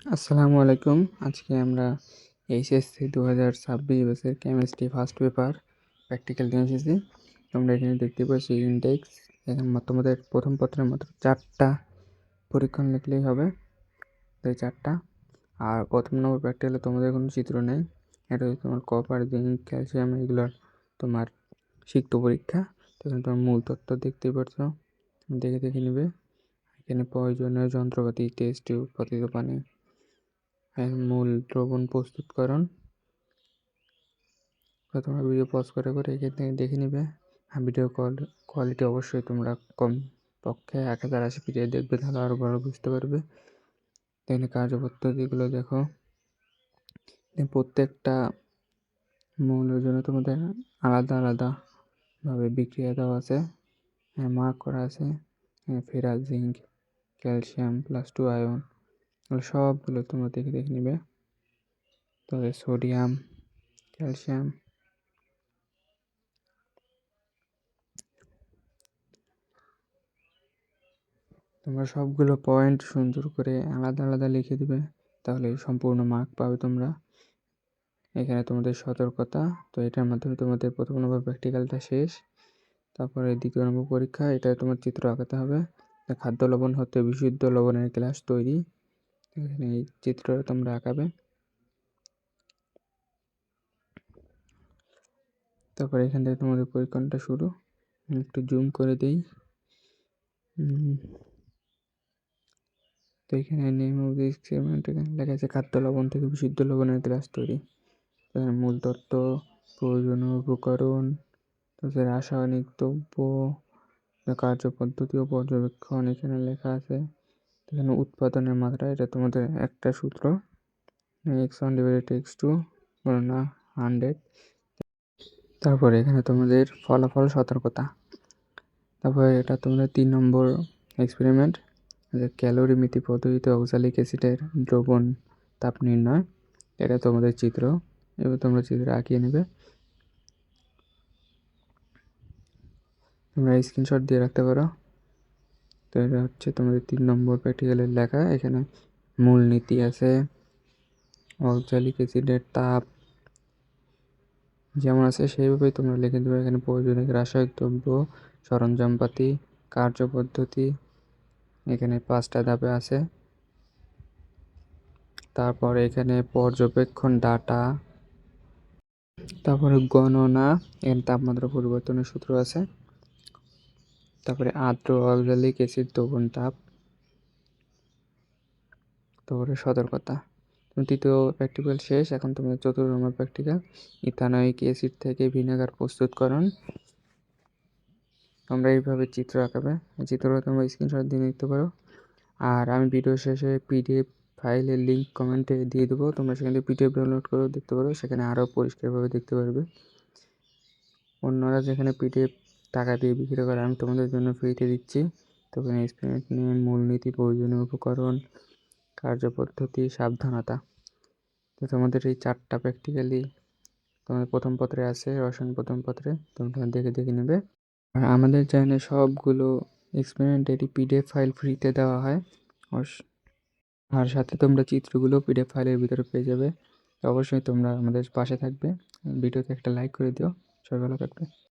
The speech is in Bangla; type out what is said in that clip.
আসসালামু আলাইকুম। আজকে আমরা এইচএসসি 2026 ব্যাচের কেমিস্ট্রি ফার্স্ট পেপার প্র্যাকটিক্যাল নিয়ে এসেছি। তোমরা এখানে দেখতে পাচ্ছ ইনডেক্স। এখানে তোমাদের প্রথম পত্রের মাত্র 4টা পরীক্ষণ লিখলেই হবে, তো এই 4টা। আর প্রথম নম্বর প্র্যাকটিক্যালে তোমাদের কোনো চিত্র নেই, এটা হচ্ছে তোমার কপার, জিঙ্ক, ক্যালসিয়াম এগুলোর তোমার সিক্ত পরীক্ষা। তো এখানে তোমার মূল তত্ত্ব দেখতেই পাচ্ছ, দেখে নেবে। এখানে প্রয়োজনীয় যন্ত্রপাতি, টেস্ট টিউব, পতিত পানি, মূল দ্রবণ প্রস্তুতকরণ। তোমরা ভিডিও পজ করে এখান থেকে দেখে নিবে। ভিডিও কোয়ালিটি অবশ্যই তোমরা কম পক্ষে 1080p দেখবে, তাহলে আরও ভালো বুঝতে পারবে। এখানে কার্যপদ্ধতিগুলো দেখো, প্রত্যেকটা মৌলের জন্য তোমাদের আলাদা আলাদাভাবে বিক্রিয়া দেওয়া আছে, মার্ক করা আছে। ফেরাস, জিঙ্ক, ক্যালসিয়াম +2 আয়ন, সবগুলো তোমরা দেখে নিবে। তবে সোডিয়াম, ক্যালসিয়াম, তোমরা সবগুলো পয়েন্ট সুন্দর করে আলাদা লিখে দিবে, তাহলে সম্পূর্ণ মার্ক পাবে তোমরা। এখানে তোমাদের সতর্কতা, তো এটার মাধ্যমে তোমাদের প্রথম নম্বর প্র্যাকটিক্যালটা শেষ। তারপরে দ্বিতীয় নম্বর পরীক্ষা, এটা তোমার চিত্র আঁকাতে হবে। খাদ্য লবণ হতে বিশুদ্ধ লবণের গ্লাস তৈরি, এখানে এই চিত্রটা তোমরা আঁকাবে। তারপরে এখান থেকে তোমাদের পরীক্ষণটা শুরু। একটু জুম করে দিই। তো এখানে নেম অফ দি এক্সপেরিমেন্ট এখানে লেখা আছে খাদ্য লবণ থেকে বিশুদ্ধ লবণের গ্লাস তৈরি। মূল তত্ত্ব, প্রয়োজনীয় উপকরণ, তারপরে রাসায়নিক দ্রব্য, কার্যপদ্ধতি ও পর্যবেক্ষণ এখানে লেখা আছে। এখানে উৎপাদনের মাত্রা, এটা তোমাদের একটা সূত্র, x1 / x2 গণনা 100। তারপরে এখানে তোমাদের ফলাফল সতর্কতা। তারপরে এটা তোমাদের 3 নম্বর এক্সপেরিমেন্ট, ক্যালোরিমিতি পদ্ধতিতে অক্সালিক অ্যাসিডের দ্রবণ তাপ নির্ণয়। এটা তোমাদের চিত্র, এবার তোমরা চিত্র আঁকিয়ে নেবে। তোমরা স্ক্রিনশট দিয়ে রাখতে পারো। তো এটা হচ্ছে তোমাদের 3 নম্বর প্র্যাকটিক্যালের লেখা। এখানে মূল নীতি আছে, অক্সালিক অ্যাসিডের তাপ যেমন আছে সেইভাবেই তোমরা লিখে দেবে। এখানে প্রয়োজনীয় রাসায়নিক দ্রব্য, সরঞ্জামপাতি, কার্যপদ্ধতি, এখানে 5টা ধাপে আছে। তারপরে এখানে পর্যবেক্ষণ ডাটা, তারপরে গণনা, এখানে তাপমাত্রা পরিবর্তনের সূত্র আছে। তারপরে আর্দ্র অক্সালিক অ্যাসিড দ্রবণ তাপ, তারপরে সতর্কতা। তৃতীয় প্র্যাকটিক্যাল শেষ। এখন তোমাদের চতুর্থ নম্বর প্র্যাকটিক্যাল, ইথানোয়িক অ্যাসিড থেকে ভিনেগার প্রস্তুতকরণ। তোমরা এইভাবে চিত্র আঁকাবে, চিত্রটা তোমরা স্ক্রিনশট দিয়ে নিতে পারো। আর আমি ভিডিও শেষে পিডিএফ ফাইলের লিঙ্ক কমেন্টে দিয়ে দেবো, তোমরা সেখান থেকে পিডিএফ ডাউনলোড করেও দেখতে পারো, সেখানে আরও পরিষ্কারভাবে দেখতে পারবে। অন্যরা যেখানে পিডিএফ টাকা দিয়ে বিক্রি করে, আমি তোমাদের জন্য ফ্রিতে দিচ্ছি। তখন এক্সপেরিমেন্ট নিয়ে মূলনীতি, প্রয়োজনীয় উপকরণ, কার্যপদ্ধতি, সাবধানতা। তো তোমাদের এই 4টা প্র্যাকটিক্যালি তোমাদের প্রথম পত্রে আছে, রসায়ন প্রথম পত্রে, তোমরা দেখে নেবে। আর আমাদের চ্যানেলে সবগুলো এক্সপেরিমেন্টেরই পিডিএফ ফাইল ফ্রিতে দেওয়া হয়, আর সাথে তোমরা চিত্রগুলো পিডিএফ ফাইলের ভিতরে পেয়ে যাবে। অবশ্যই তোমরা আমাদের পাশে থাকবে। ভিডিওতে একটা লাইক করে দিও। সবাই ভালো থাকবে।